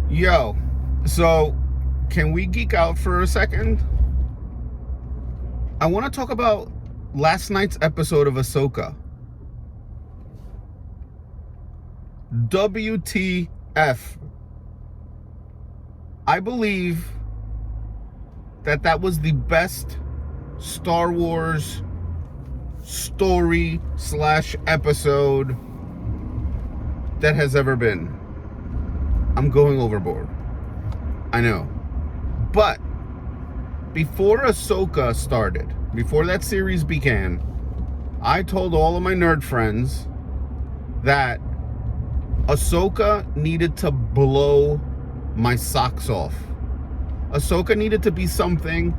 Yo, so can we geek out for a second? I want to talk about last night's episode of Ahsoka. WTF. I believe that was the best Star Wars story / episode that has ever been. I'm going overboard. I know. But before Ahsoka started, before that series began, I told all of my nerd friends that Ahsoka needed to blow my socks off. Ahsoka needed to be something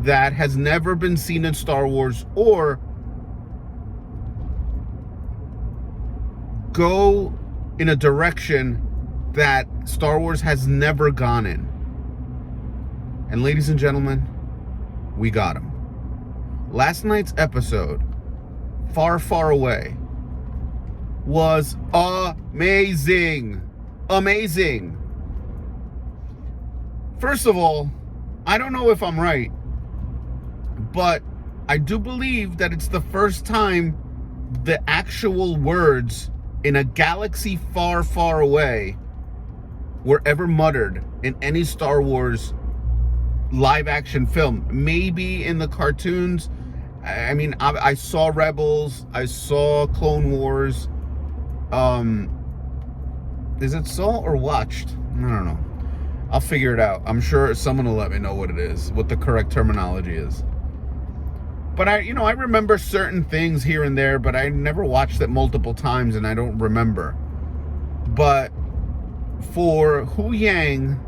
that has never been seen in Star Wars, or go in a direction that Star Wars has never gone in. And ladies and gentlemen, we got him. Last night's episode, Far, Far Away, was amazing. Amazing. First of all, I don't know if I'm right, but I do believe that it's the first time the actual words "in a galaxy far, far away" were ever muttered in any Star Wars live action film. Maybe in the cartoons. I mean, I saw Rebels, I saw Clone Wars. Is it saw or watched? I don't know. I'll figure it out. I'm sure someone will let me know what it is, what the correct terminology is. But I remember certain things here and there, but I never watched it multiple times and I don't remember. But for Hu Yang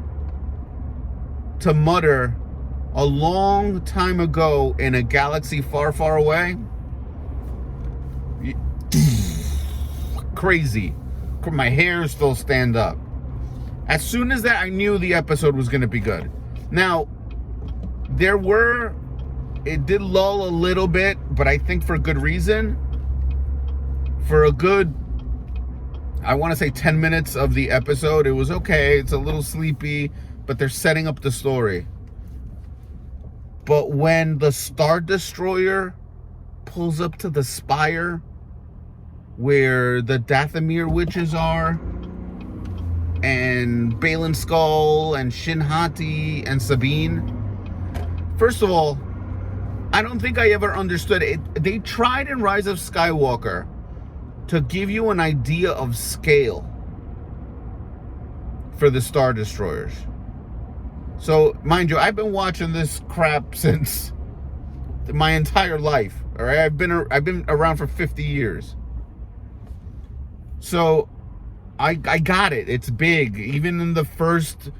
to mutter a long time ago in a galaxy far, far away, crazy. My hairs still stand up. As soon as that, I knew the episode was going to be good. Now, it did lull a little bit, but I think for good reason. For a good, I want to say 10 minutes of the episode, it was okay. It's a little sleepy, but they're setting up the story. But when the Star Destroyer pulls up to the spire where the Dathomir witches are, and Balin Skull and Shin Hati and Sabine. First of all, I don't think I ever understood it. They tried in Rise of Skywalker to give you an idea of scale for the Star Destroyers. So, mind you, I've been watching this crap since my entire life. All right, I've been around for 50 years. So I got it. It's big. Even in the first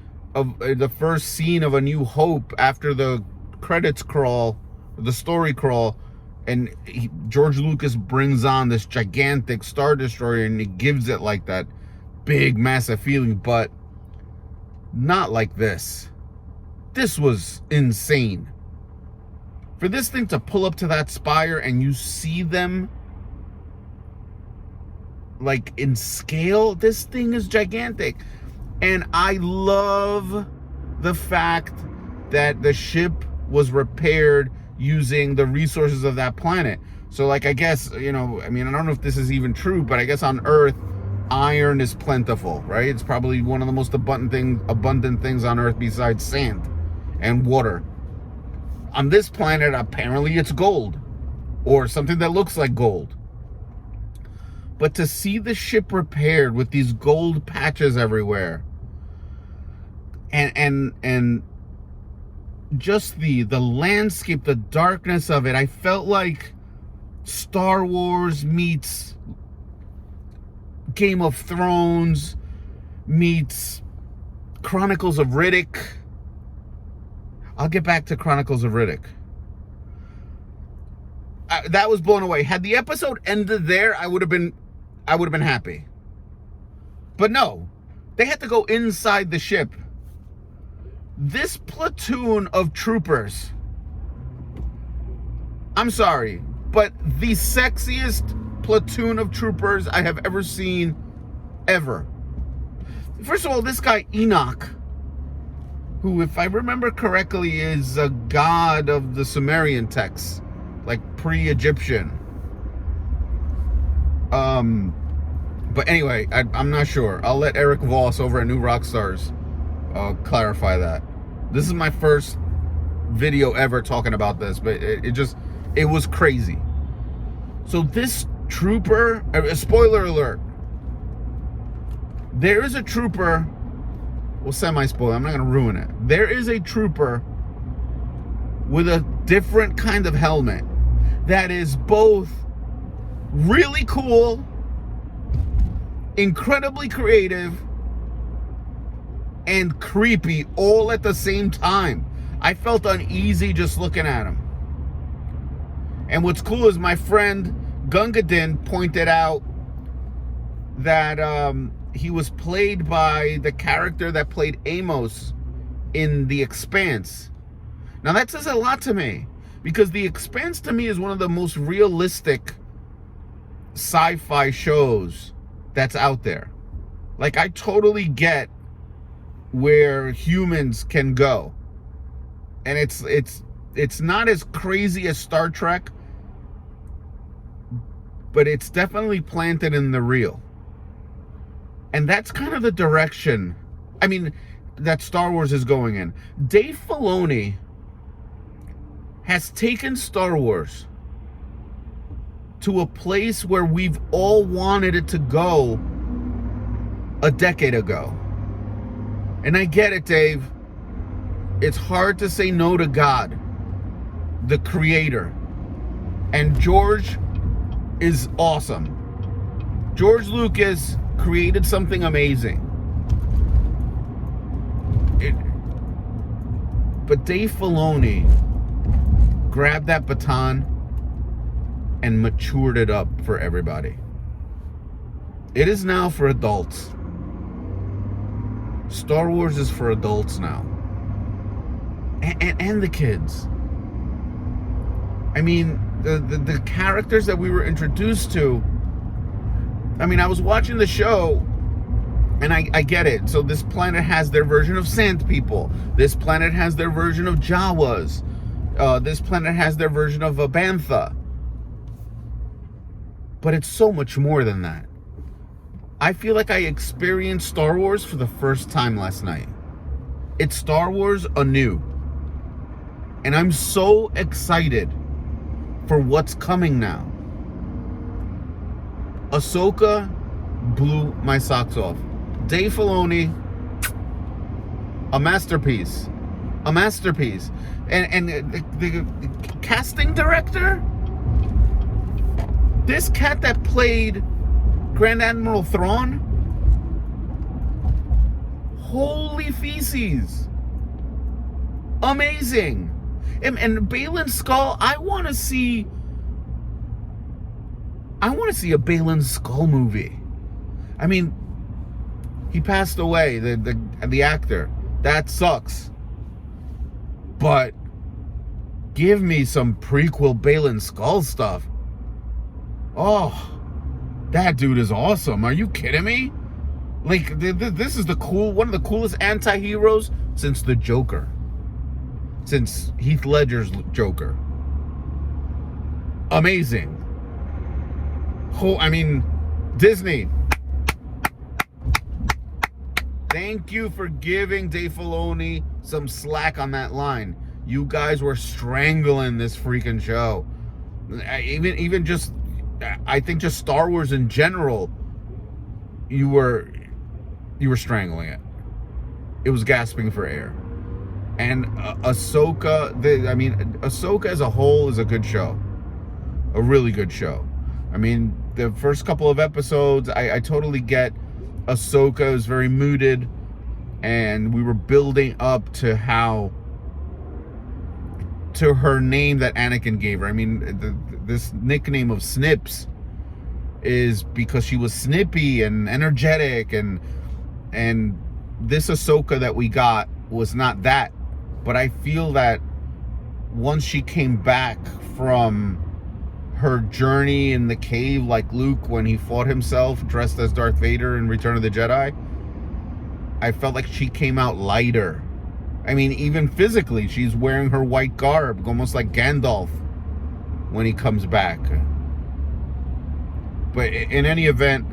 scene of A New Hope, after the credits crawl, the story crawl, and George Lucas brings on this gigantic Star Destroyer and he gives it like that big, massive feeling, but not like this. This was insane. For this thing to pull up to that spire and you see them like in scale, this thing is gigantic. And I love the fact that the ship was repaired using the resources of that planet. So like, I guess, I don't know if this is even true, but I guess on Earth, iron is plentiful, right? It's probably one of the most abundant things on Earth besides sand and water. On this planet, apparently it's gold, or something that looks like gold. But to see the ship repaired with these gold patches everywhere, and just the landscape, the darkness of it, I felt like Star Wars meets Game of Thrones meets Chronicles of Riddick. I'll get back to Chronicles of Riddick. That was blown away. Had the episode ended there, I would have been happy. But no, they had to go inside the ship. This platoon of troopers, I'm sorry, but the sexiest platoon of troopers I have ever seen, ever. First of all, this guy Enoch, who, if I remember correctly, is a god of the Sumerian texts, like pre-Egyptian. But anyway, I'm not sure. I'll let Eric Voss over at New Rockstars clarify that. This is my first video ever talking about this, but it was crazy. So this trooper, spoiler alert, there is a trooper, well, semi-spoiler, I'm not going to ruin it. There is a trooper with a different kind of helmet that is both really cool, incredibly creative, and creepy all at the same time. I felt uneasy just looking at him. And what's cool is my friend Gungadin pointed out that he was played by the character that played Amos in The Expanse. Now that says a lot to me, because The Expanse to me is one of the most realistic sci-fi shows that's out there. Like, I totally get where humans can go, and it's not as crazy as Star Trek, but it's definitely planted in the real. And that's kind of the direction, I mean, that Star Wars is going in. Dave Filoni has taken Star Wars to a place where we've all wanted it to go a decade ago. And I get it, Dave. It's hard to say no to God, the creator. And George is awesome. George Lucas created something amazing. But Dave Filoni grabbed that baton and matured it up for everybody. It is now for adults. Star Wars is for adults now. And the kids. I mean, the characters that we were introduced to, I mean, I was watching the show, and I get it. So this planet has their version of sand people. This planet has their version of Jawas. This planet has their version of a Bantha. But it's so much more than that. I feel like I experienced Star Wars for the first time last night. It's Star Wars anew. And I'm so excited for what's coming now. Ahsoka blew my socks off. Dave Filoni, a masterpiece. A masterpiece. And the casting director, this cat that played Grand Admiral Thrawn, holy feces, amazing. And Baylan Skull, I want to see a Baylan Skull movie. I mean, he passed away, the actor. That sucks. But give me some prequel Baylan Skull stuff. Oh, that dude is awesome. Are you kidding me? Like, this is one of the coolest anti-heroes since the Joker. Since Heath Ledger's Joker. Amazing. I mean, Disney, thank you for giving Dave Filoni some slack on that line. You guys were strangling this freaking show. Even just, I think just Star Wars in general, you were strangling it. It was gasping for air. And Ahsoka, Ahsoka as a whole is a good show. A really good show. I mean, the first couple of episodes, I totally get Ahsoka is very mooted, and we were building up to her name that Anakin gave her. I mean, this nickname of Snips is because she was snippy and energetic, and this Ahsoka that we got was not that. But I feel that once she came back from her journey in the cave, like Luke when he fought himself dressed as Darth Vader in Return of the Jedi, I felt like she came out lighter. I mean, even physically, she's wearing her white garb, almost like Gandalf when he comes back. But in any event,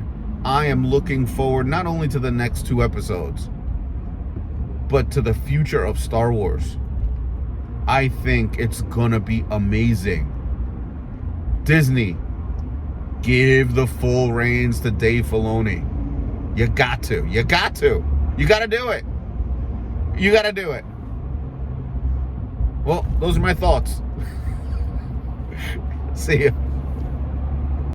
I am looking forward not only to the next 2 episodes, but to the future of Star Wars. I think it's gonna be amazing. Disney, give the full reins to Dave Filoni. You got to. You got to. You got to do it. You got to do it. Well, those are my thoughts. See ya.